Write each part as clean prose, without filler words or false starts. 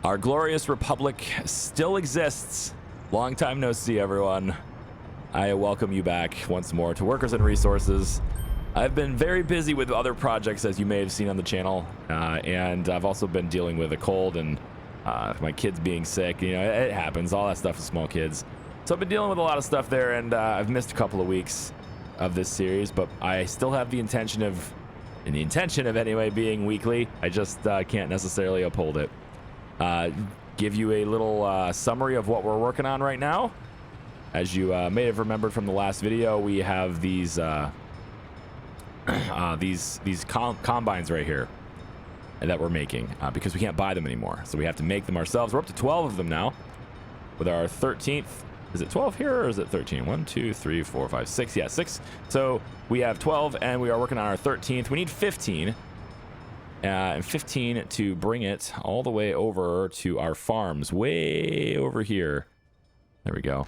Our glorious republic still exists. Long time no see, everyone. I welcome you back once more to Workers and Resources. I've been very busy with other projects, as you may have seen on the channel, and I've also been dealing with a cold and my kids being sick. You know, it happens. All that stuff with small kids. So I've been dealing with a lot of stuff there, and I've missed a couple of weeks of this series, but I still have the intention of anyway being weekly. I just can't necessarily uphold it. Give you a little summary of what we're working on right now. As you may have remembered from the last video, we have these combines right here that we're making because we can't buy them anymore, so we have to make them ourselves. We're up to 12 of them now with our 13th. Is it 12 here or is it 13? 1, 2, 3, 4, 5, 6. Yeah, 6. So we have 12 and we are working on our 13th. We need 15. And 15 to bring it all the way over to our farms, way over here. There we go.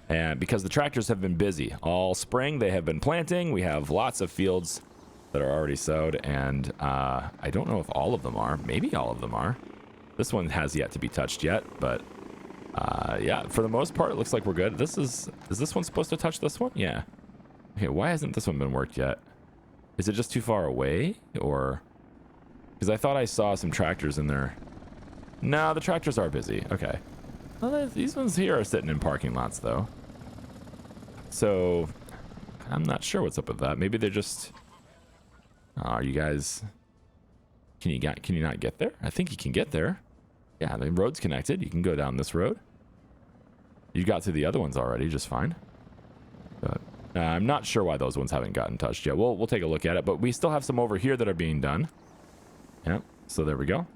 And because the tractors have been busy all spring, they have been planting. We have lots of fields that are already sowed, and I don't know if all of them are. Maybe all of them are. This one has yet to be touched yet, but yeah, for the most part, it looks like we're good. Is this one supposed to touch this one? Yeah. Okay, why hasn't this one been worked yet? Is it just too far away, or... Because I thought I saw some tractors in there. No, the tractors are busy. Okay. Well, these ones here are sitting in parking lots, though. So, I'm not sure what's up with that. Maybe they're just... Are you guys... Can you not get there? I think you can get there. Yeah, the road's connected. You can go down this road. You got to the other ones already, just fine. But I'm not sure why those ones haven't gotten touched yet. We'll take a look at it, but we still have some over here that are being done. Yep, so there we go.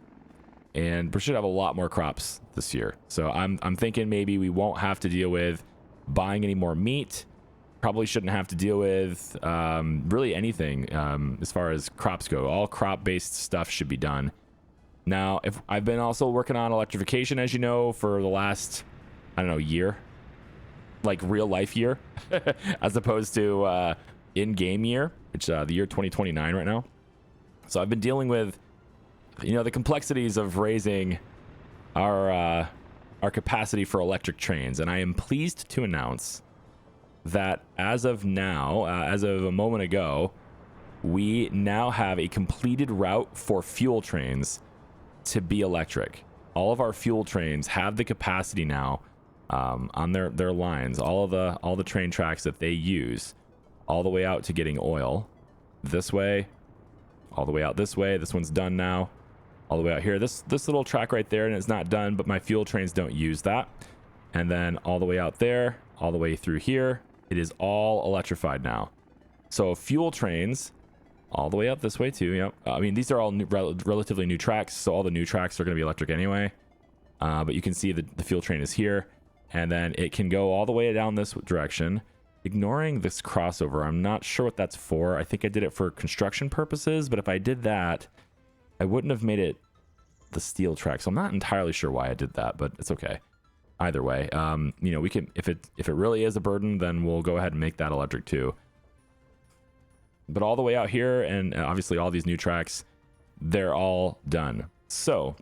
And we should have a lot more crops this year. So I'm thinking maybe we won't have to deal with buying any more meat. Probably shouldn't have to deal with really anything as far as crops go. All crop-based stuff should be done. Now, if I've been also working on electrification, as you know, for the last, I don't know, year. Like real life year. As opposed to in-game year, which the year 2029 right now. So I've been dealing with... You know, the complexities of raising our capacity for electric trains. And I am pleased to announce that as of now, as of a moment ago, we now have a completed route for fuel trains to be electric. All of our fuel trains have the capacity now on their lines, all the train tracks that they use, all the way out to getting oil this way, all the way out this way. This one's done now. All the way out here, this little track right there, and it's not done, but my fuel trains don't use that. And then all the way out there, all the way through here, it is all electrified now. So fuel trains, all the way up this way too. Yep. I mean, these are all relatively new tracks, so all the new tracks are going to be electric anyway. But you can see the fuel train is here, and then it can go all the way down this direction. Ignoring this crossover, I'm not sure what that's for. I think I did it for construction purposes, but if I did that, I wouldn't have made it the steel track, so I'm not entirely sure why I did that, but it's okay. Either way, you know, we can, if it really is a burden, then we'll go ahead and make that electric too. But all the way out here, and obviously all these new tracks, they're all done. So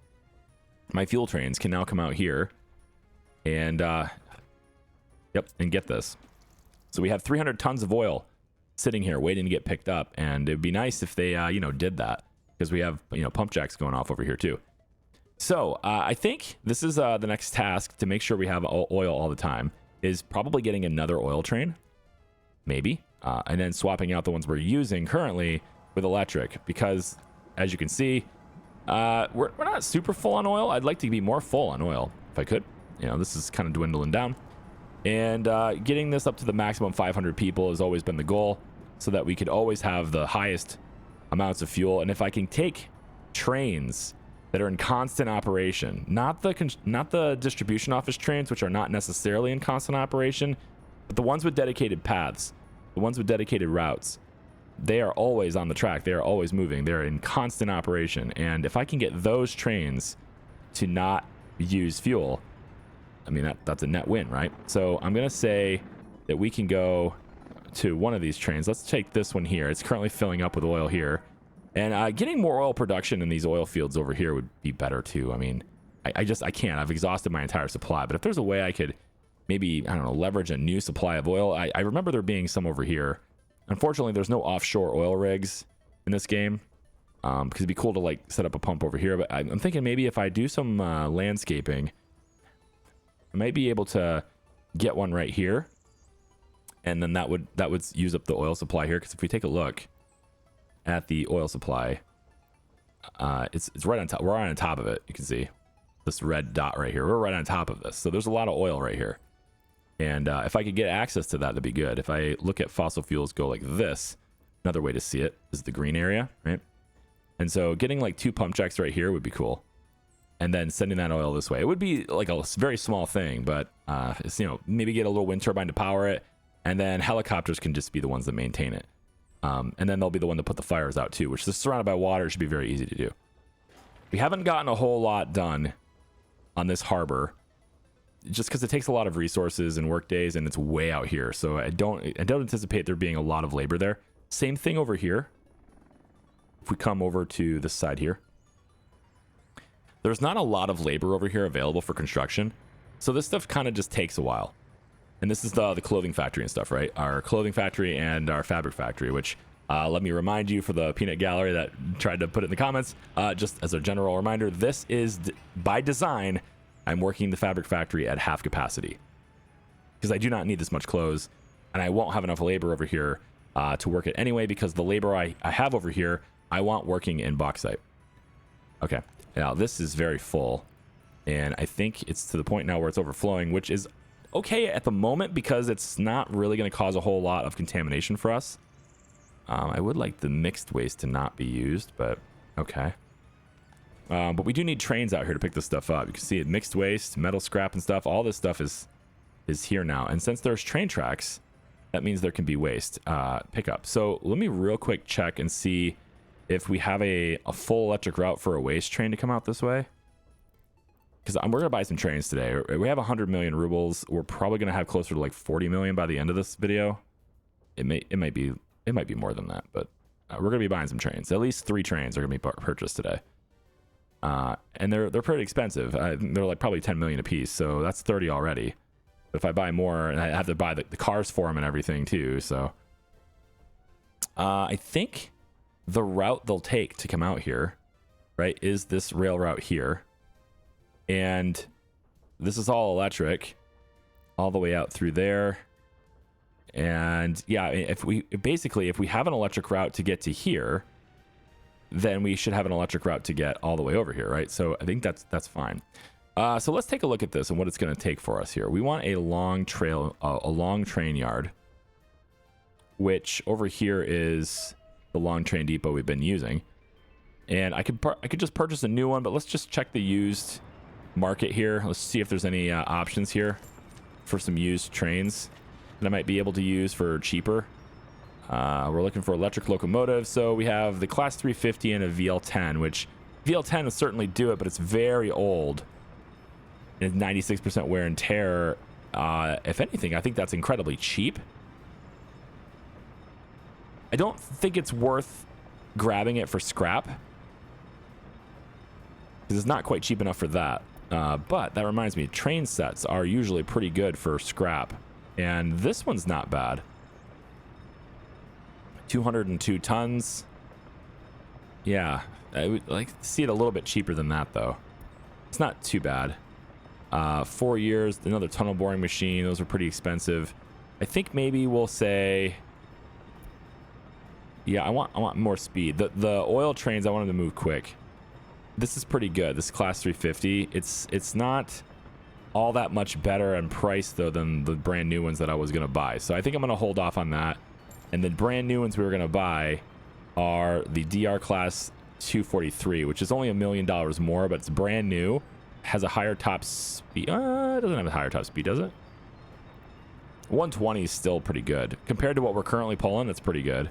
my fuel trains can now come out here and and get this. So we have 300 tons of oil sitting here waiting to get picked up, and it'd be nice if they you know, did that. Because we have, you know, pump jacks going off over here too. So I think this is the next task to make sure we have oil all the time is probably getting another oil train, maybe, and then swapping out the ones we're using currently with electric. Because as you can see, we're not super full on oil. I'd like to be more full on oil if I could. You know, this is kind of dwindling down, and getting this up to the maximum 500 people has always been the goal, so that we could always have the highest amounts of fuel. And if I can take trains that are in constant operation, not the distribution office trains, which are not necessarily in constant operation, but the ones with dedicated paths, the ones with dedicated routes, they are always on the track. They are always moving. They're in constant operation. And if I can get those trains to not use fuel, I mean, that's a net win, right? So I'm going to say that we can go to one of these trains. Let's take this one here. It's currently filling up with oil here, and getting more oil production in these oil fields over here would be better too. I mean, I can't. I've exhausted my entire supply. But if there's a way I could maybe, I don't know, leverage a new supply of oil. I remember there being some over here. Unfortunately, there's no offshore oil rigs in this game, because it'd be cool to like set up a pump over here. But I'm thinking maybe if I do some landscaping, I might be able to get one right here, and then that would use up the oil supply here. Because if we take a look at the oil supply, it's right on top. We're right on top of it. You can see this red dot right here. We're right on top of this. So there's a lot of oil right here. And if I could get access to that, that'd be good. If I look at fossil fuels go like this, another way to see it is the green area, right? And so getting like 2 pump jacks right here would be cool. And then sending that oil this way. It would be like a very small thing, but it's, you know, maybe get a little wind turbine to power it. And then helicopters can just be the ones that maintain it. And then they'll be the one to put the fires out too, which is surrounded by water. Should be very easy to do. We haven't gotten a whole lot done on this harbor, just because it takes a lot of resources and work days, and it's way out here. So I don't anticipate there being a lot of labor there. Same thing over here. If we come over to this side here, there's not a lot of labor over here available for construction. So this stuff kind of just takes a while. And this is the clothing factory and stuff, right? Our clothing factory and our fabric factory, which let me remind you, for the peanut gallery that tried to put it in the comments, just as a general reminder, this is by design. I'm working the fabric factory at half capacity because I do not need this much clothes, and I won't have enough labor over here to work it anyway, because the labor I have over here, I want working in bauxite. Okay, now this is very full, and I think it's to the point now where it's overflowing, which is okay at the moment because it's not really going to cause a whole lot of contamination for us. I would like the mixed waste to not be used, but okay. But we do need trains out here to pick this stuff up. You can see it, mixed waste, metal scrap and stuff. All this stuff is here now. And since there's train tracks, that means there can be waste pickup. So let me real quick check and see if we have a full electric route for a waste train to come out this way. Because we're going to buy some trains today. We have 100 million rubles. We're probably going to have closer to like 40 million by the end of this video. It might be more than that, but we're going to be buying some trains. At least 3 trains are going to be purchased today. And they're pretty expensive. They're like probably 10 million a piece, so that's 30 already. But if I buy more, and I have to buy the cars for them and everything too, so I think the route they'll take to come out here, right, is this rail route here, and this is all electric all the way out through there. And yeah, if we have an electric route to get to here, then we should have an electric route to get all the way over here, right? So I think that's fine. So let's take a look at this and what it's going to take for us here. We want a long train yard, which over here is the long train depot we've been using. And I could just purchase a new one, but let's just check the used market here. Let's see if there's any options here for some used trains that I might be able to use for cheaper. We're looking for electric locomotives. So we have the Class 350 and a VL10, which VL10 will certainly do it, but it's very old. And 96% wear and tear. If anything, I think that's incredibly cheap. I don't think it's worth grabbing it for scrap, because it's not quite cheap enough for that. But that reminds me, train sets are usually pretty good for scrap. And this one's not bad. 202 tons. Yeah, I would like to see it a little bit cheaper than that, though. It's not too bad. 4 years, another tunnel boring machine. Those are pretty expensive. I think maybe we'll say, yeah, I want more speed. The oil trains, I want them to move quick. This is pretty good. This Class 350. It's not all that much better in price though than the brand new ones that I was gonna buy. So I think I'm gonna hold off on that. And the brand new ones we were gonna buy are the DR Class 243, which is only $1 million more, but it's brand new. Has a higher top speed. It doesn't have a higher top speed, does it? 120 is still pretty good compared to what we're currently pulling. That's pretty good.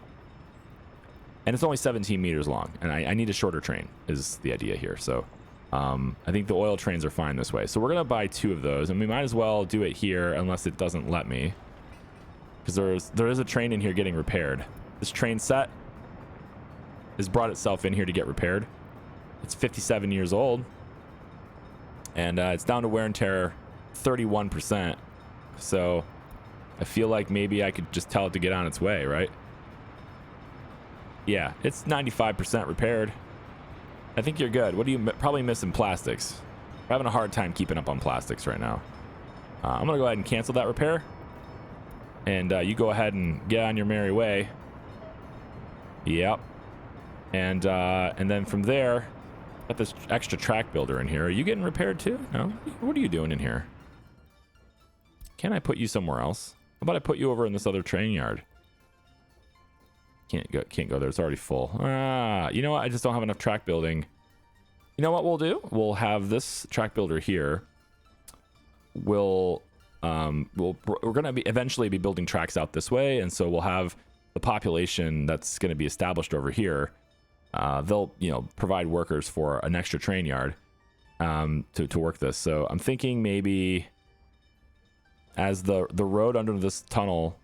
And it's only 17 meters long, and I need a shorter train is the idea here. So I think the oil trains are fine this way. So we're gonna buy 2 of those, and we might as well do it here unless it doesn't let me, because there is a train in here getting repaired. This train set has brought itself in here to get repaired. It's 57 years old. and it's down to wear and tear 31%. So I feel like maybe I could just tell it to get on its way, right? Yeah, it's 95% repaired. I think you're good. What are you probably missing? Plastics. We're having a hard time keeping up on plastics right now. I'm gonna go ahead and cancel that repair, and you go ahead and get on your merry way. Yep. And then from there, got this extra track builder in here. Are you getting repaired too? No. What are you doing in here? Can I put you somewhere else? How about I put you over in this other train yard? Can't go there. It's already full. You know what? I just don't have enough track building. You know what we'll do? We'll have this track builder here. We're gonna eventually be building tracks out this way, and so we'll have the population that's going to be established over here. They'll provide workers for an extra train yard to work this. So I'm thinking maybe as the road under this tunnel.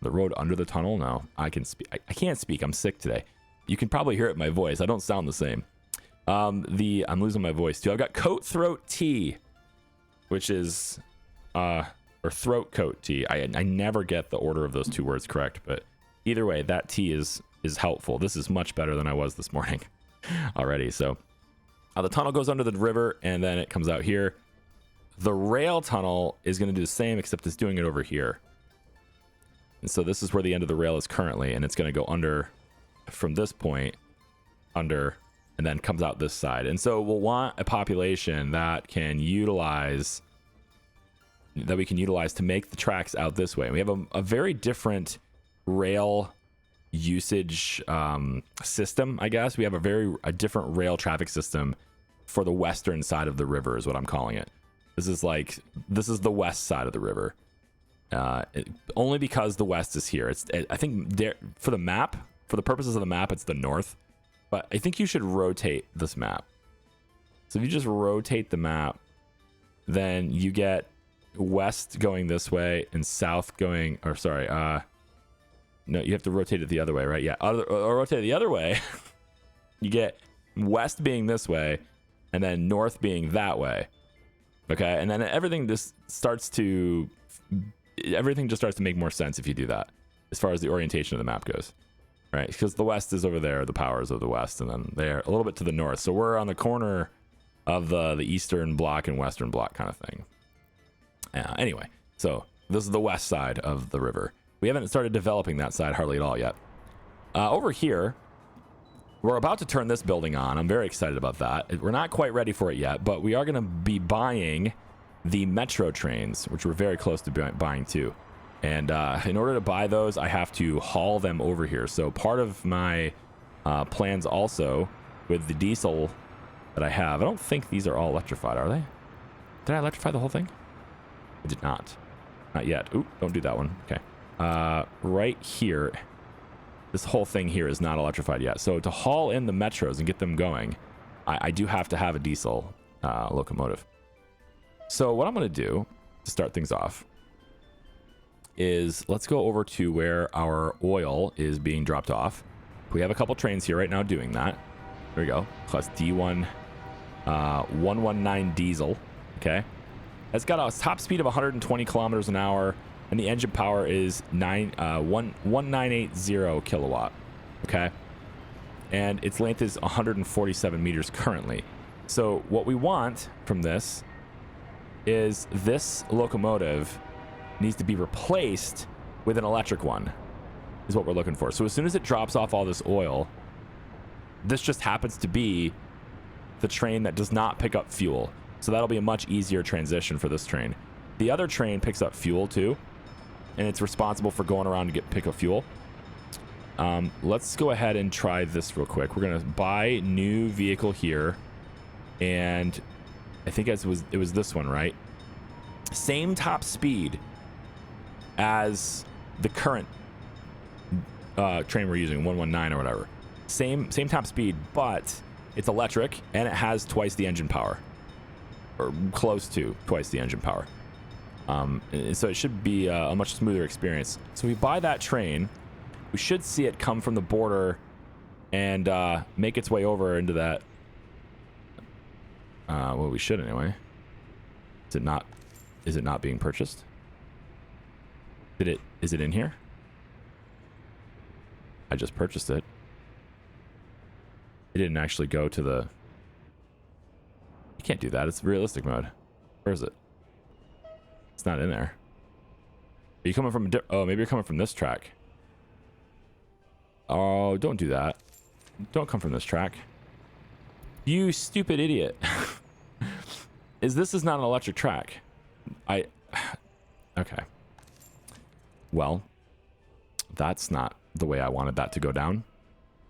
The road under the tunnel? No, I can speak. I can't speak. I'm sick today. You can probably hear it in my voice. I don't sound the same. I'm losing my voice too. I've got coat throat T, which is or throat coat T. I never get the order of those two words correct, but either way, that T is helpful. This is much better than I was this morning already. So the tunnel goes under the river, and then it comes out here. The rail tunnel is going to do the same, except it's doing it over here. And so this is where the end of the rail is currently, and it's going to go under from this point, under, and then comes out this side. And so we'll want a population that we can utilize to make the tracks out this way. We have a very different rail usage system, I guess. We have a different rail traffic system for the western side of the river is what I'm calling it. This is the west side of the river. Only because the west is here. I think for the purposes of the map, it's the north, but I think you should rotate this map. So if you just rotate the map, then you get west going this way and south going, or sorry, no, you have to rotate it the other way, right? Yeah, or rotate it the other way. You get west being this way, and then north being that way. Okay, and then everything just starts to make more sense if you do that, as far as the orientation of the map goes, right? Because the west is over there, the powers of the west, and then they're a little bit to the north. So we're on the corner of the eastern block and western block kind of thing. Anyway, so this is the west side of the river. We haven't started developing that side hardly at all yet. Over here, we're about to turn this building on. I'm very excited about that. We're not quite ready for it yet, but we are going to be buying the metro trains, which we're very close to buying too. And in order to buy those, I have to haul them over here. So part of my plans also with the diesel that I have, I don't think these are all electrified, are they? Did I electrify the whole thing? I did not. Not yet. Ooh, don't do that one. Okay. Right here, this whole thing here is not electrified yet. So to haul in the metros and get them going, I do have to have a diesel locomotive. So what I'm going to do to start things off is let's go over to where our oil is being dropped off. We have a couple trains here right now doing that. There we go. Class D1 119 diesel. Okay. It's got a top speed of 120 kilometers an hour, and the engine power is 1980 kilowatt. Okay. And its length is 147 meters currently. So what we want from this is this locomotive needs to be replaced with an electric one, is what we're looking for. So as soon as it drops off all this oil, this just happens to be the train that does not pick up fuel. So that'll be a much easier transition for this train. The other train picks up fuel too, and it's responsible for going around to pick up fuel. Let's go ahead and try this real quick. We're gonna buy new vehicle here, and I think it was this one, right? Same top speed as the current train we're using, 119 or whatever. Same top speed, but it's electric and it has twice the engine power, or close to twice the engine power. So it should be a much smoother experience. So we buy that train, we should see it come from the border and make its way over into that. Well, we should anyway. Is it not being purchased? Is it in here? I just purchased it. It didn't actually go to the... You can't do that. It's realistic mode. Where is it? It's not in there. Are you coming from... Oh, maybe you're coming from this track. Oh, don't do that. Don't come from this track. You stupid idiot. This is not an electric track. Okay. Well, that's not the way I wanted that to go down.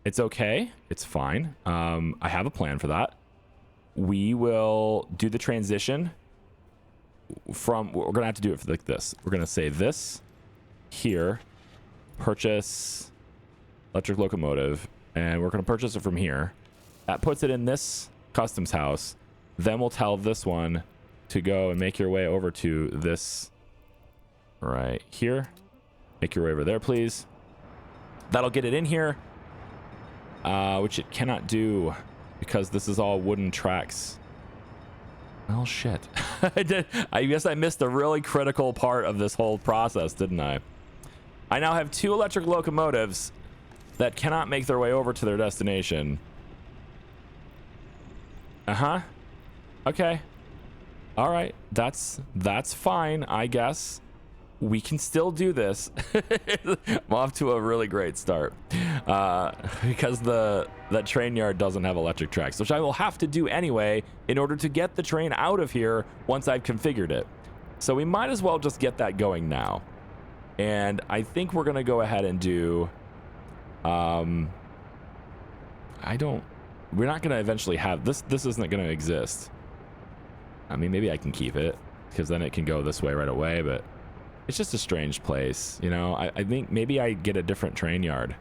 It's okay. It's fine. I have a plan for that. We will do the transition from... We're going to have to do it like this. We're going to say this here, purchase electric locomotive, and we're going to purchase it from here. That puts it in this customs house. Then we'll tell this one to go and make your way over to this right here. Make your way over there, please. That'll get it in here, which it cannot do because this is all wooden tracks. Well, shit. I guess I missed a really critical part of this whole process, didn't I? I now have 2 electric locomotives that cannot make their way over to their destination. Okay. All right. That's fine, I guess. We can still do this. I'm off to a really great start because that train yard doesn't have electric tracks, which I will have to do anyway in order to get the train out of here once I've configured it. So we might as well just get that going now. And I think we're going to go ahead and do... we're not going to eventually have... This isn't going to exist. I mean, maybe I can keep it because then it can go this way right away, but... It's just a strange place, you know? I think maybe I get a different train yard.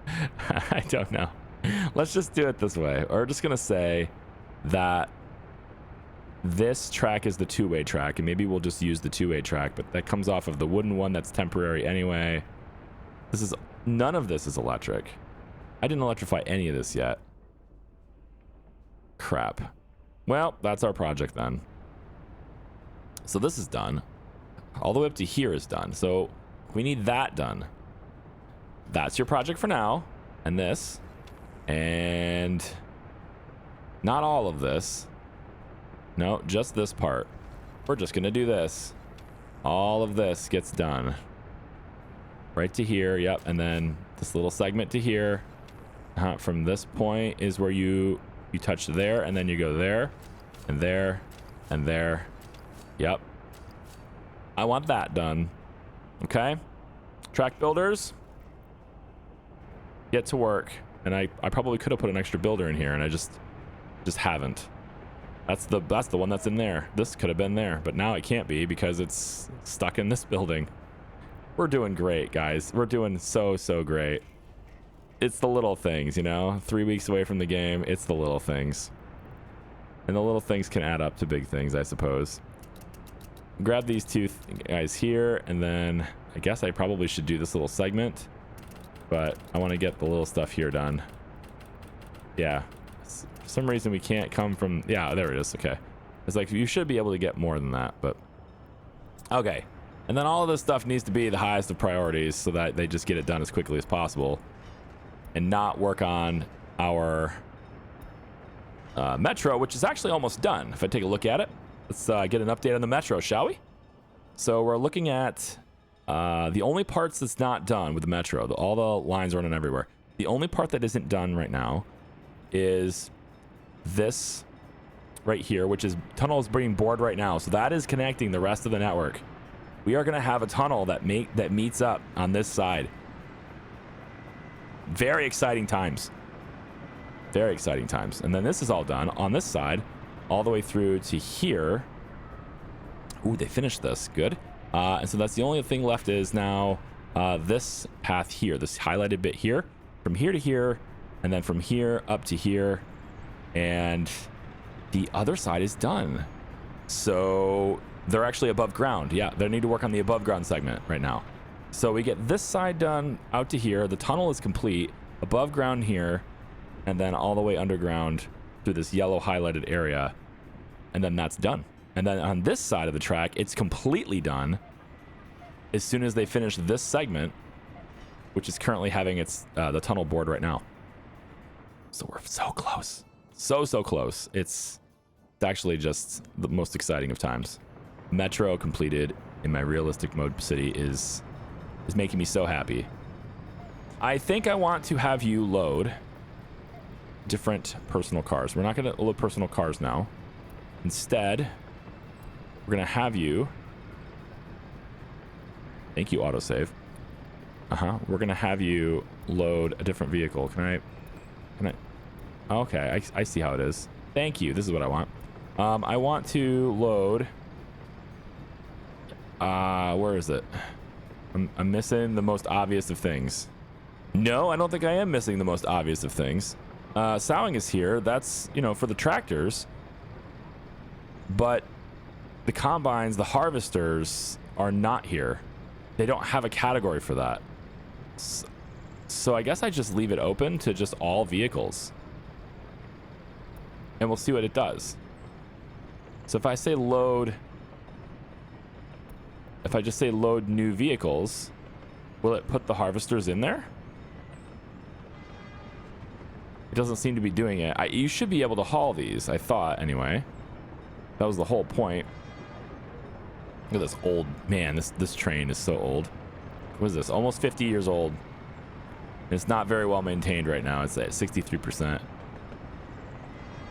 I don't know. Let's just do it this way. We're just going to say that this track is the 2-way track, and maybe we'll just use the 2-way track, but that comes off of the wooden one that's temporary anyway. None of this is electric. I didn't electrify any of this yet. Crap. Well, that's our project then. So this is done. All the way up to here is done. So we need that done. That's your project for now. And this. And not all of this. No, just this part. We're just going to do this. All of this gets done. Right to here. Yep. And then this little segment to here. From this point is where you touch there. And then you go there. And there. And there. Yep. I want that done. Okay. Track builders. Get to work. And I probably could have put an extra builder in here, and I just haven't. That's the one that's in there. This could have been there, but now it can't be because it's stuck in this building. We're doing great, guys. We're doing so great. It's the little things, you know? 3 weeks away from the game, it's the little things. And the little things can add up to big things, I suppose. Grab these 2 guys here, and then I guess I probably should do this little segment, but I want to get the little stuff here done. Yeah, for some reason we can't come from... Yeah, there it is. Okay. It's like you should be able to get more than that, but... Okay. And then all of this stuff needs to be the highest of priorities so that they just get it done as quickly as possible and not work on our metro, which is actually almost done. If I take a look at it. Let's get an update on the metro, shall we? So we're looking at the only parts that's not done with the metro. All the lines running everywhere. The only part that isn't done right now is this right here, which is tunnel is being bored right now. So that is connecting the rest of the network. We are going to have a tunnel that meets up on this side. Very exciting times. Very exciting times. And then this is all done on this side. All the way through to here. Ooh, they finished this. Good. And so that's the only thing left is now this path here, this highlighted bit here, from here to here, and then from here up to here. And the other side is done. So they're actually above ground. Yeah, they need to work on the above ground segment right now. So we get this side done out to here. The tunnel is complete. Above ground here, and then all the way underground through this yellow highlighted area, and then that's done. And then on this side of the track, it's completely done as soon as they finish this segment, which is currently having its the tunnel bored right now. So we're so close. So close. It's actually just the most exciting of times. Metro completed in my realistic mode city is making me so happy. I think I want to have you load different personal cars. We're not going to load personal cars now. Instead, we're going to have you... Thank you, autosave. We're going to have you load a different vehicle. Can I... Okay, I see how it is. Thank you. This is what I want. I want to load... where is it? I'm missing the most obvious of things. No, I don't think I am missing the most obvious of things. Sowing is here. That's, you know, for the tractors. But the combines, the harvesters are not here. They don't have a category for that. So I guess I just leave it open to just all vehicles. And we'll see what it does. So if I say load... If I just say load new vehicles, will it put the harvesters in there? It doesn't seem to be doing it. You should be able to haul these, I thought, anyway. That was the whole point. Look at this old... Man, this train is so old. What is this? Almost 50 years old. It's not very well maintained right now. It's at 63%.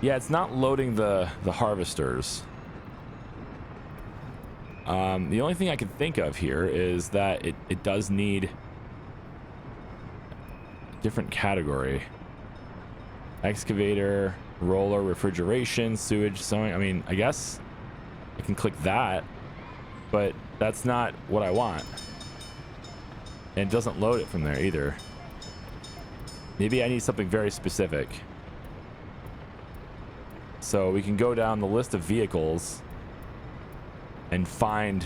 Yeah, it's not loading the harvesters. The only thing I can think of here is that it does need a different category. Excavator, roller, refrigeration, sewage, sewing. I mean, I guess I can click that, but that's not what I want. And it doesn't load it from there either. Maybe I need something very specific. So we can go down the list of vehicles and find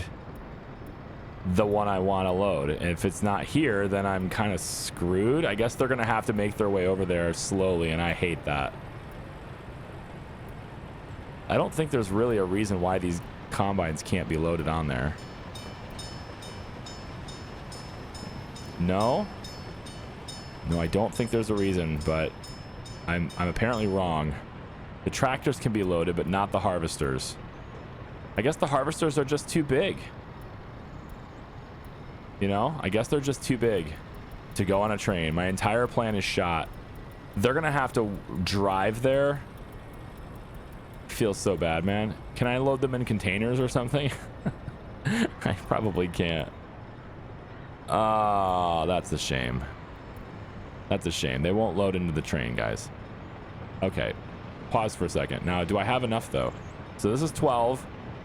the one I want to load. And if it's not here, then I'm kind of screwed. I guess they're going to have to make their way over there slowly, and I hate that. I don't think there's really a reason why these combines can't be loaded on there. No? No, I don't think there's a reason, but I'm apparently wrong. The tractors can be loaded, but not the harvesters. I guess the harvesters are just too big. You know, I guess they're just too big to go on a train. My entire plan is shot. They're gonna have to drive there. Feels so bad, man. Can I load them in containers or something? I probably can't. Oh, that's a shame. That's a shame. They won't load into the train, guys. Okay, pause for a second. Now, do I have enough though? So this is 12,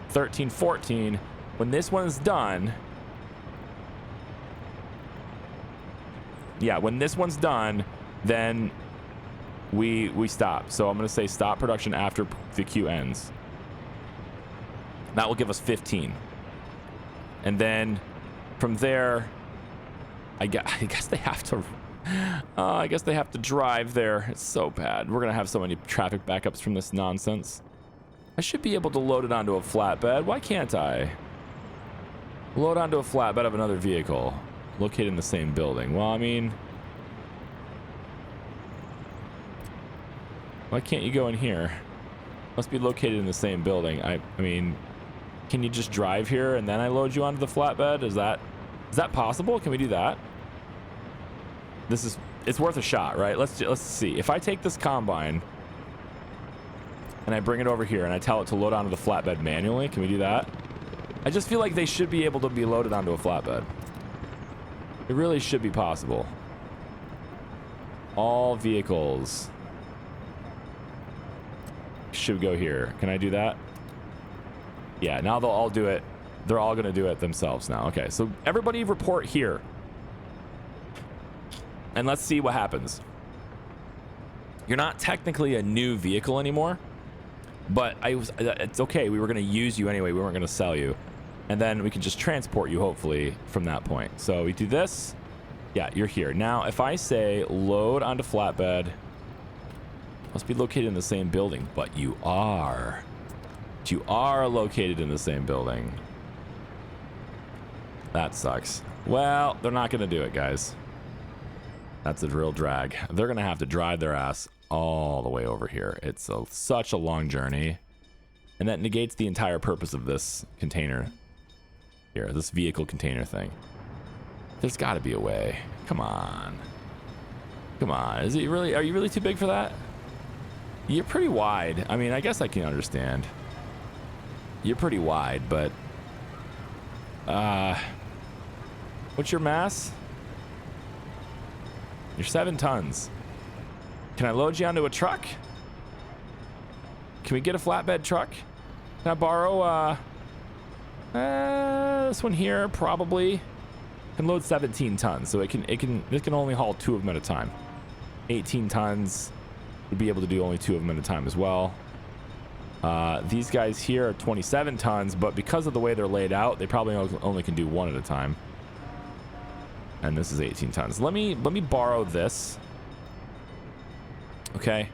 13, 14. When this one's done, yeah, when this one's done, then we stop. So I'm going to say stop production after the queue ends. That will give us 15. And then from there, I guess they have to... I guess they have to drive there. It's so bad. We're going to have so many traffic backups from this nonsense. I should be able to load it onto a flatbed. Why can't I? Load onto a flatbed of another vehicle located in the same building. Well, I mean... Why can't you go in here? Must be located in the same building. I mean, can you just drive here and then I load you onto the flatbed? Is that possible? Can we do that? It's worth a shot, right? Let's see. If I take this combine and I bring it over here and I tell it to load onto the flatbed manually, can we do that? I just feel like they should be able to be loaded onto a flatbed. It really should be possible. All vehicles should go here. Can I do that? Yeah, now they'll all do it. They're all going to do it themselves now. Okay, so everybody report here. And let's see what happens. You're not technically a new vehicle anymore, but it's okay. We were going to use you anyway. We weren't going to sell you. And then we can just transport you, hopefully, from that point. So we do this. Yeah, you're here. Now, if I say load onto flatbed, must be located in the same building, but you are. But you are located in the same building. That sucks. Well, they're not going to do it, guys. That's a real drag. They're going to have to drive their ass all the way over here. It's such a long journey. And that negates the entire purpose of this container here, this vehicle container thing. There's got to be a way. Come on. Come on. Is it really? Are you really too big for that? You're pretty wide. I mean, I guess I can understand. You're pretty wide, but what's your mass? You're 7 tons. Can I load you onto a truck? Can we get a flatbed truck? Can I borrow this one here? Probably. Can load 17 tons, so it can only haul 2 of them at a time. 18 tons would be able to do only 2 of them at a time as well. These guys here are 27 tons, but because of the way they're laid out, they probably only can do 1 at a time. And this is 18 tons. Let me borrow this. Okay.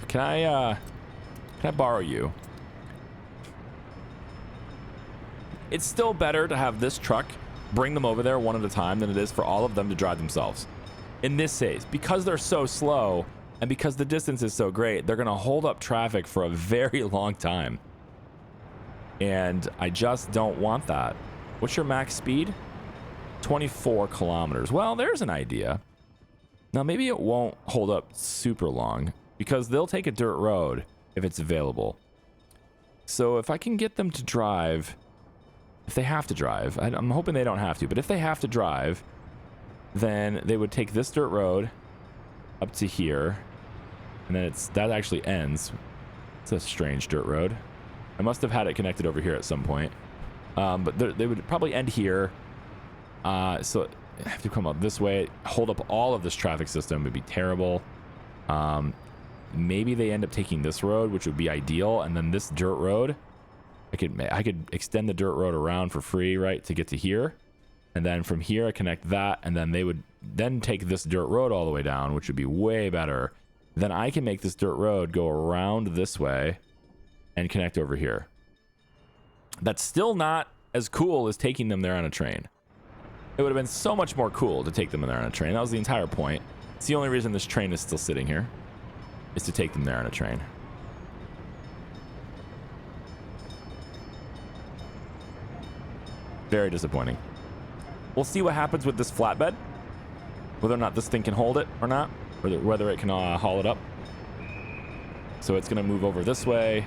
Can I borrow you? It's still better to have this truck bring them over there 1 at a time than it is for all of them to drive themselves. In this case, because they're so slow and because the distance is so great, they're going to hold up traffic for a very long time. And I just don't want that. What's your max speed? 24 kilometers. Well, there's an idea. Now, maybe it won't hold up super long because they'll take a dirt road if it's available. So if I can get them to drive, if they have to drive, I'm hoping they don't have to, but if they have to drive, then they would take this dirt road up to here, and then that actually ends. It's a strange dirt road. I must have had it connected over here at some point, but they would probably end here. So I have to come up this way, hold up all of this traffic system. Would be terrible. Maybe they end up taking this road, which would be ideal, and then this dirt road, I could extend the dirt road around for free, right, to get to here, and then from here I connect that, and then they would then take this dirt road all the way down, which would be way better. Then I can make this dirt road go around this way and connect over here. That's still not as cool as taking them there on a train. It would have been so much more cool to take them there on a train. That was the entire point. It's the only reason this train is still sitting here, is to take them there on a train. Very disappointing. We'll see what happens with this flatbed, whether or not this thing can hold it or not, or whether it can haul it up. So it's going to move over this way,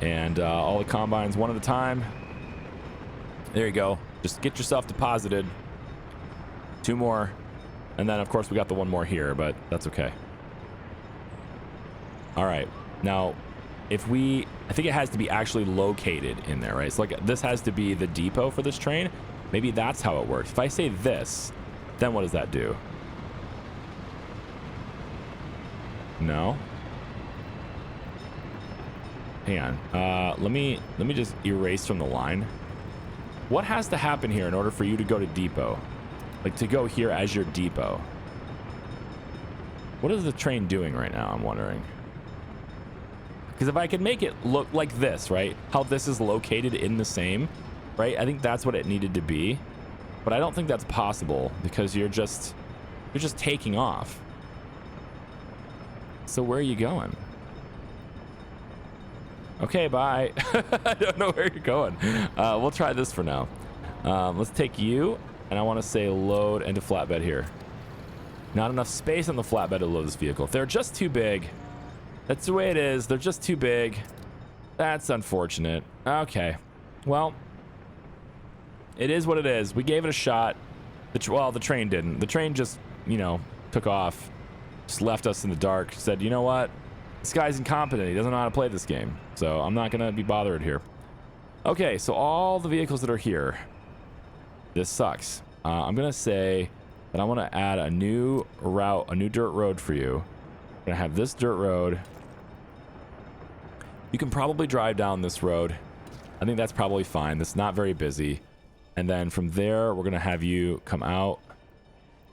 and all the combines 1 at a time. There you go. Just get yourself deposited. 2 more, and then of course we got the 1 more here, but that's okay. All right, now I think it has to be actually located in there, right? So like this has to be the depot for this train. Maybe that's how it works. If I say this, then what does that do? No. Hang on. Let me just erase from the line. What has to happen here in order for you to go to depot? Like to go here as your depot? What is the train doing right now, I'm wondering? Because if I could make it look like this, right? How this is located in the same, right? I think that's what it needed to be. But I don't think that's possible because you're just taking off. So where are you going? Okay, bye. I don't know where you're going. We'll try this for now. Let's take you, and I want to say load into flatbed here. Not enough space on the flatbed to load this vehicle. If they're just too big, that's the way it is. They're just too big. That's unfortunate. Okay. Well, it is what it is. We gave it a shot. Well, the train didn't. The train just, took off. Just left us in the dark. Said, you know what? This guy's incompetent. He doesn't know how to play this game. So I'm not going to be bothered here. Okay, so all the vehicles that are here. This sucks. I'm going to say that I want to add a new route, a new dirt road for you. I'm going to have this dirt road. You can probably drive down this road. I think that's probably fine. It's not very busy. And then from there, we're going to have you come out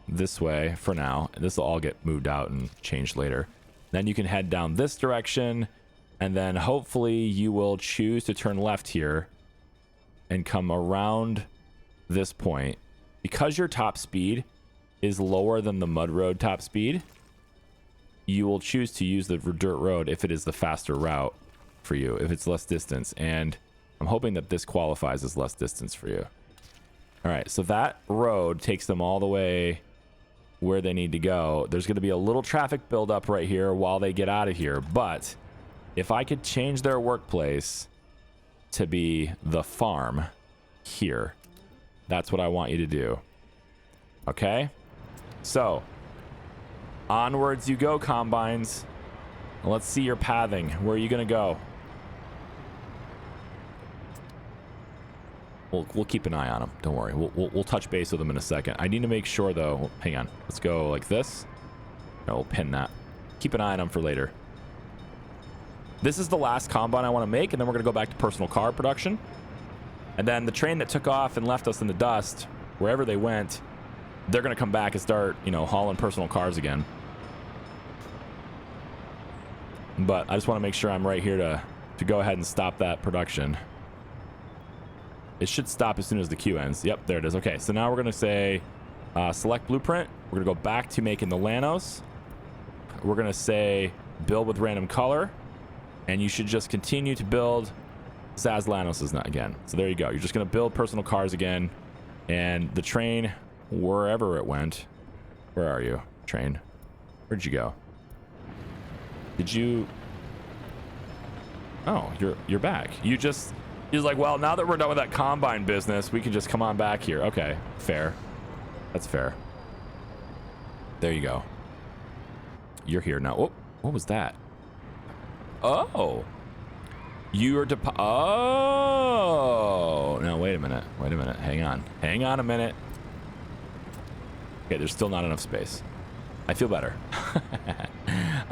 this way for now. This will all get moved out and changed later. Then you can head down this direction. And then hopefully you will choose to turn left here and come around this point. Because your top speed is lower than the mud road top speed, you will choose to use the dirt road if it is the faster route for you, if it's less distance. And I'm hoping that this qualifies as less distance for you. All right, so that road takes them all the way where they need to go. There's going to be a little traffic buildup right here while they get out of here. But if I could change their workplace to be the farm here, that's what I want you to do. Okay? So, onwards you go, combines. Let's see your pathing. Where are you going to go? We'll keep an eye on them. Don't worry. We'll touch base with them in a second. I need to make sure, though. Hang on. Let's go like this. No, we'll pin that. Keep an eye on them for later. This is the last combine I want to make, and then we're going to go back to personal car production. And then the train that took off and left us in the dust, wherever they went, they're going to come back and start, you know, hauling personal cars again. But I just want to make sure I'm right here to go ahead and stop that production. It should stop as soon as the queue ends. Yep, there it is. Okay, so now we're going to say select blueprint. We're going to go back to making the Lanos. We're going to say build with random color. And you should just continue to build Zaz Lanos is not again. So there you go. You're just going to build personal cars again. And the train, wherever it went. Where are you, train? Where'd you go? Did you... Oh, you're back. He's like, well, now that we're done with that combine business, we can just come on back here. Okay, fair. That's fair. There you go. You're here now. Oh, what was that? Oh. You are Oh. No, wait a minute. Wait a minute. Hang on. Hang on a minute. Okay, there's still not enough space. I feel better.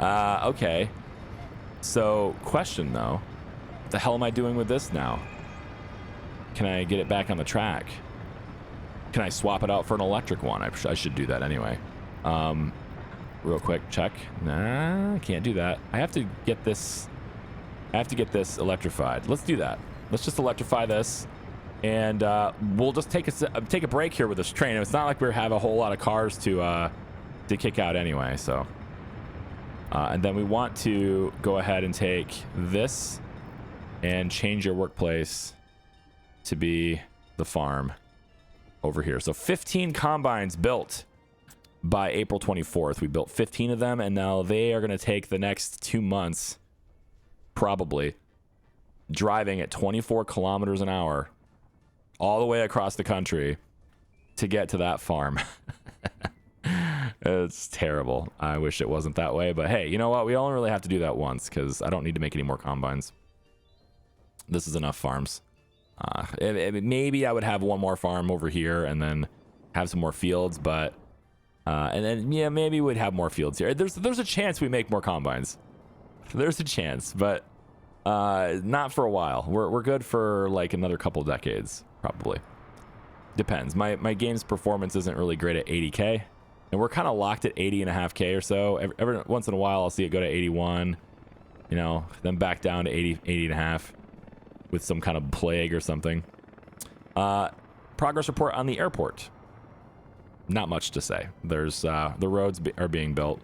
Okay. So, question though. What the hell am I doing with this now? Can I get it back on the track? Can I swap it out for an electric one? I should do that anyway. Real quick, check. Nah, I can't do that. I have to get this electrified. Let's do that. Let's just electrify this, and we'll just take a break here with this train. It's not like we have a whole lot of cars to kick out anyway. So, and then we want to go ahead and take this and change your workplace to be the farm over here. So 15 combines built by April 24th. We built 15 of them, and now they are going to take the next 2 months, probably, driving at 24 kilometers an hour all the way across the country to get to that farm. It's terrible. I wish it wasn't that way, but hey, you know what? We only really have to do that once because I don't need to make any more combines. This is enough farms. Maybe I would have one more farm over here and then have some more fields, but and then yeah, maybe we'd have more fields here. There's a chance we make more combines. There's a chance, but not for a while. We're good for like another couple decades, probably. Depends. My game's performance isn't really great at 80k, and we're kind of locked at 80.5k or so. Every once in a while, I'll see it go to 81, you know, then back down to 80.5 with some kind of plague or something. Progress report on the airport. Not much to say. There's the roads are being built.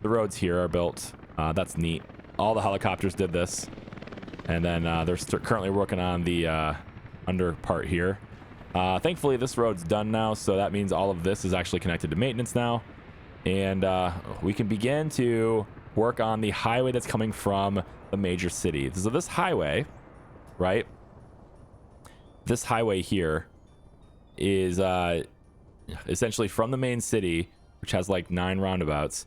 The roads here are built. That's neat. All the helicopters did this, and then they're currently working on the under part here. Thankfully, this road's done now, so that means all of this is actually connected to maintenance now, and we can begin to work on the highway that's coming from the major city. So this highway, right? This highway here is essentially from the main city, which has like 9 roundabouts.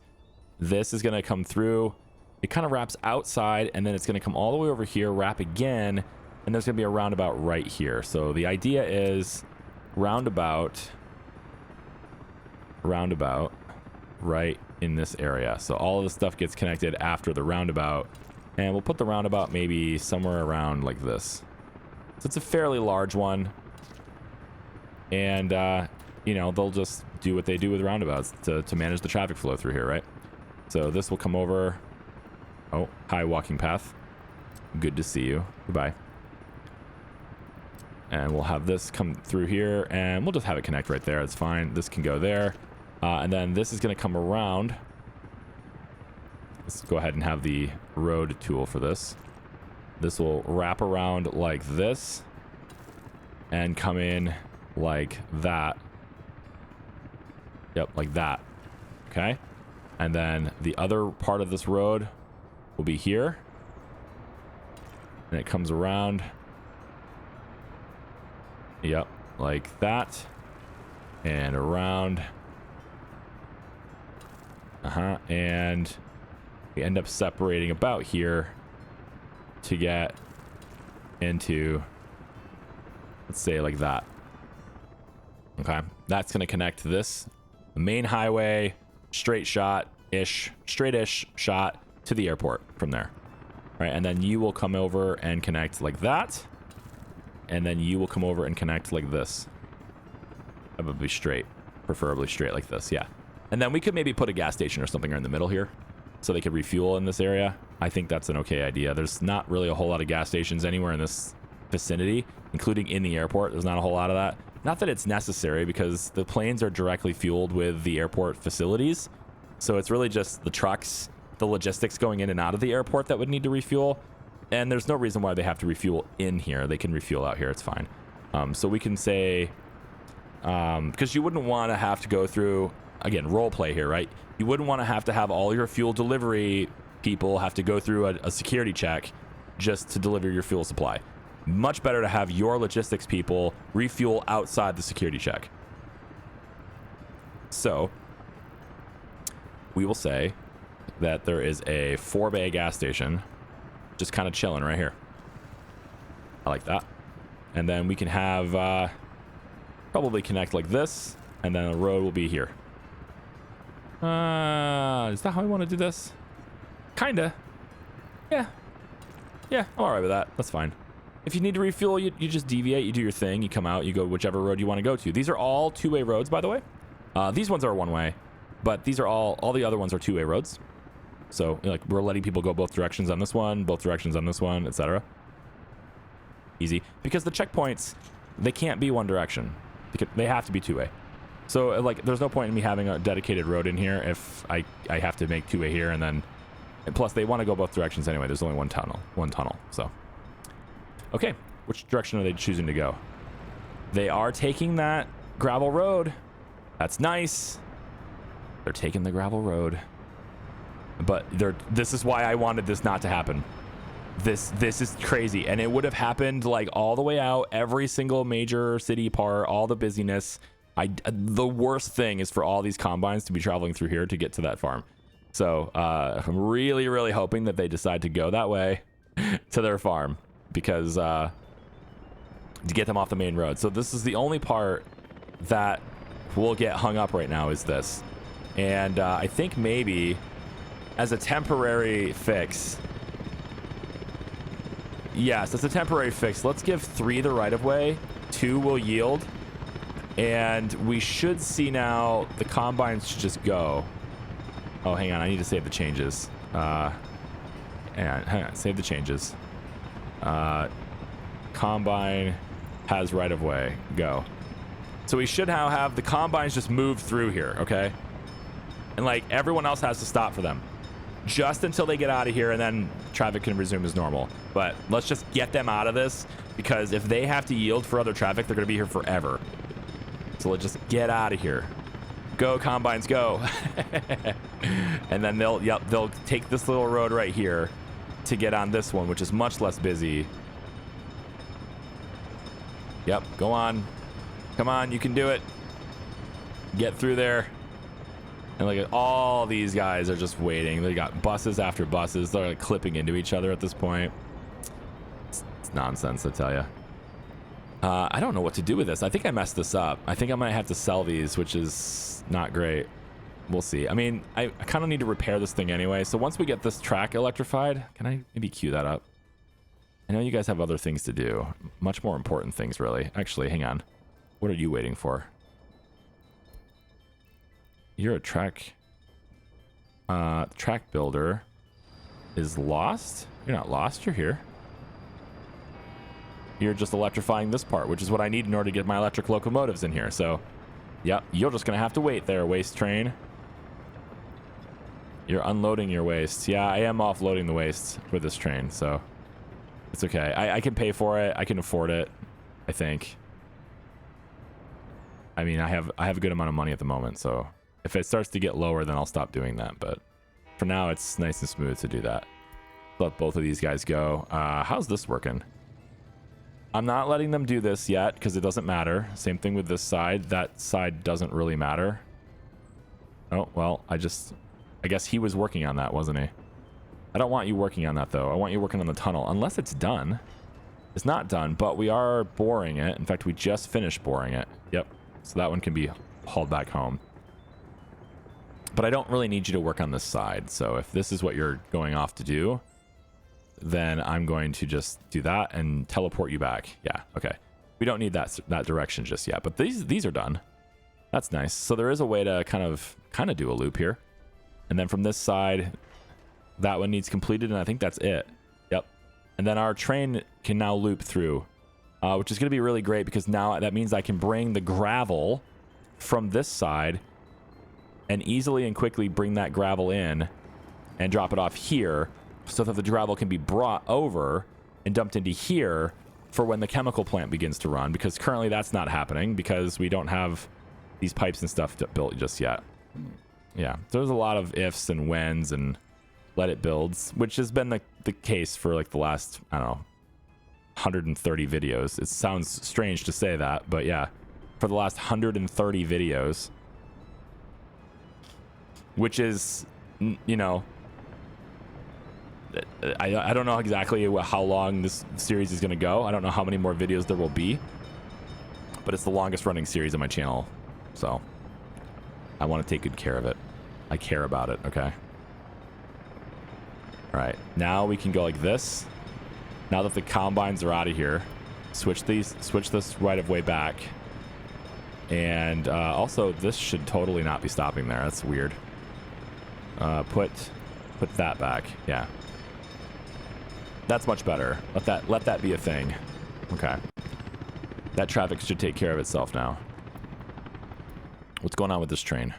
This is going to come through. It kind of wraps outside, and then it's going to come all the way over here, wrap again, and there's going to be a roundabout right here. So the idea is roundabout right in this area. So all of the stuff gets connected after the roundabout, and we'll put the roundabout maybe somewhere around like this. So it's a fairly large one, and you know, they'll just do what they do with roundabouts to manage the traffic flow through here, right? So this will come over. Oh, high walking path. Good to see you. Goodbye. And we'll have this come through here, and we'll just have it connect right there. It's fine. This can go there. And then this is going to come around. Let's go ahead and have the road tool for this. This will wrap around like this and come in like that. Yep, like that. Okay. And then the other part of this road will be here. And it comes around. Yep, like that. And around. And we end up separating about here to get into, let's say, like that. Okay, that's going to connect this main highway, straight-ish shot to the airport from there. Right, and then you will come over and connect like that. And then you will come over and connect like this. Probably straight. Preferably straight like this, yeah. And then we could maybe put a gas station or something in the middle here so they could refuel in this area. I think that's an okay idea. There's not really a whole lot of gas stations anywhere in this vicinity, including in the airport. There's not a whole lot of that. Not that it's necessary, because the planes are directly fueled with the airport facilities. So it's really just the trucks, the logistics going in and out of the airport that would need to refuel. And there's no reason why they have to refuel in here. They can refuel out here. It's fine. So we can say, because you wouldn't want to have to go through, again, role play here, right? You wouldn't want to have all your fuel delivery people have to go through a security check just to deliver your fuel supply. Much better to have your logistics people refuel outside the security check. So we will say that there is a 4-bay gas station just kind of chilling right here. I like that. And then we can have probably connect like this, and then the road will be here. Is that how I want to do this? Kinda. Yeah, I'm all right with that. That's fine. If you need to refuel, you just deviate, you do your thing, you come out, you go whichever road you want to go to. These are all 2-way roads, by the way. These ones are 1-way, but these are all the other ones are 2-way roads. So, like, we're letting people go both directions on this one, both directions on this one, etc. Easy. Because the checkpoints, they can't be one direction. They have to be 2-way. So, like, there's no point in me having a dedicated road in here if I have to make 2-way here, and then... And plus, they want to go both directions anyway. There's only one tunnel, so... Okay, which direction are they choosing to go? They are taking that gravel road. That's nice. They're taking the gravel road. But this is why I wanted this not to happen. This is crazy. And it would have happened like all the way out, every single major city part, all the busyness. The worst thing is for all these combines to be traveling through here to get to that farm. So I'm really, really hoping that they decide to go that way to their farm, because to get them off the main road. So this is the only part that will get hung up right now, is this. And I think maybe as a temporary fix, yes, it's a temporary fix. Let's give 3 the right of way, 2 will yield, and we should see now the combines should just go. Oh, hang on, I need to save the changes. Hang on, save the changes. Combine has right of way, go. So we should now have the combines just move through here, okay? And like everyone else has to stop for them just until they get out of here, and then traffic can resume as normal. But let's just get them out of this, because if they have to yield for other traffic, they're gonna be here forever. So let's just get out of here. Go, combines, go. And then they'll take this little road right here to get on this one, which is much less busy. Yep, go on. Come on, you can do it. Get through there. And look at all these guys are just waiting. They got buses after buses. They're like clipping into each other at this point. It's nonsense, I tell you. I don't know what to do with this. I think I messed this up. I think I might have to sell these, which is not great. We'll see. I mean, I kind of need to repair this thing anyway. So once we get this track electrified, can I maybe queue that up? I know you guys have other things to do. Much more important things, really. Actually, hang on. What are you waiting for? You're a track builder is lost. You're not lost. You're here. you're just electrifying this part, which is what I need in order to get my electric locomotives in here. So, yep, you're just going to have to wait there, waste train. You're unloading your waste. Yeah, I am offloading the waste for this train, so it's okay. I can pay for it. I can afford it, I think. I mean, I have a good amount of money at the moment, so if it starts to get lower, then I'll stop doing that. But for now, it's nice and smooth to do that. Let both of these guys go. How's this working? I'm not letting them do this yet because it doesn't matter. Same thing with this side. That side doesn't really matter. Oh, well, I guess he was working on that, wasn't he? I don't want you working on that, though. I want you working on the tunnel, unless it's done. It's not done, but we are boring it. In fact, we just finished boring it. Yep. So that one can be hauled back home. But I don't really need you to work on this side. So if this is what you're going off to do, then I'm going to just do that and teleport you back. Yeah, okay. We don't need that direction just yet, but these are done. That's nice. So there is a way to kind of do a loop here. And then from this side, that one needs completed, and I think that's it. Yep. And then our train can now loop through, which is going to be really great because now that means I can bring the gravel from this side and easily and quickly bring that gravel in and drop it off here so that the gravel can be brought over and dumped into here for when the chemical plant begins to run, because currently that's not happening because we don't have these pipes and stuff built just yet. Yeah, there's a lot of ifs and whens and let it builds, which has been the case for like the last, I don't know, 130 videos. It sounds strange to say that, but yeah, for the last 130 videos, which is, you know, I don't know exactly how long this series is going to go. I don't know how many more videos there will be, but it's the longest running series on my channel, so I want to take good care of it. I care about it, okay? All right, now we can go like this. Now that the combines are out of here, switch this right of way back. And also, this should totally not be stopping there. That's weird. Put that back. Yeah. That's much better. Let that be a thing. Okay. That traffic should take care of itself now. What's going on with this train?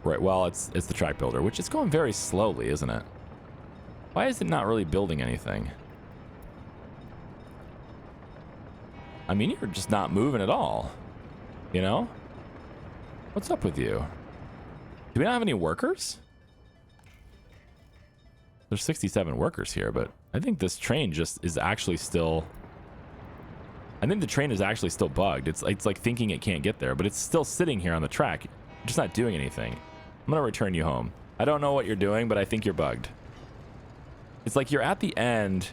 Right, well, it's the track builder, which is going very slowly, isn't it? Why is it not really building anything? I mean, you're just not moving at all. You know? What's up with you? Do we not have any workers? There's 67 workers here, but I think this train just is actually still... I think the train is actually still bugged. It's like thinking it can't get there, but it's still sitting here on the track, just not doing anything. I'm gonna return you home. I don't know what you're doing, but I think you're bugged. It's like you're at the end,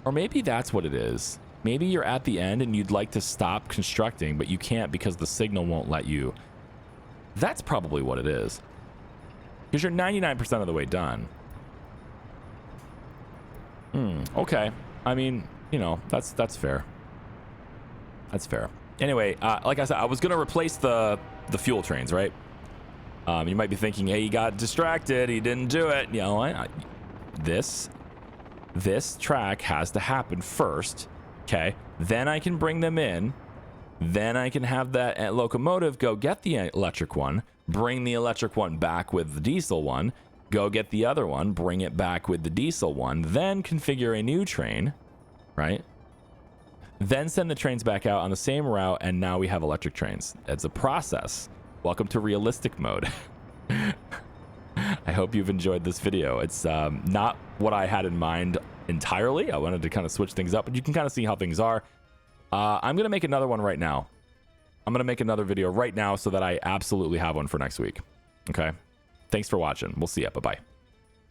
or maybe that's what it is. Maybe you're at the end and you'd like to stop constructing, but you can't because the signal won't let you. That's probably what it is. Because you're 99% of the way done. Okay. I mean, you know, that's fair. That's fair. Anyway, like I said, I was gonna replace the fuel trains, right? You might be thinking, hey, he got distracted, he didn't do it. You know, this track has to happen first, okay? Then I can bring them in. Then I can have that locomotive go get the electric one, bring the electric one back with the diesel one, go get the other one, bring it back with the diesel one, then configure a new train, right? Then send the trains back out on the same route, and now we have electric trains. It's a process. Welcome to realistic mode. I hope you've enjoyed this video. It's not what I had in mind entirely. I wanted to kind of switch things up, but you can kind of see how things are. I'm going to make another one right now. I'm going to make another video right now so that I absolutely have one for next week. Okay? Thanks for watching. We'll see ya. Bye-bye.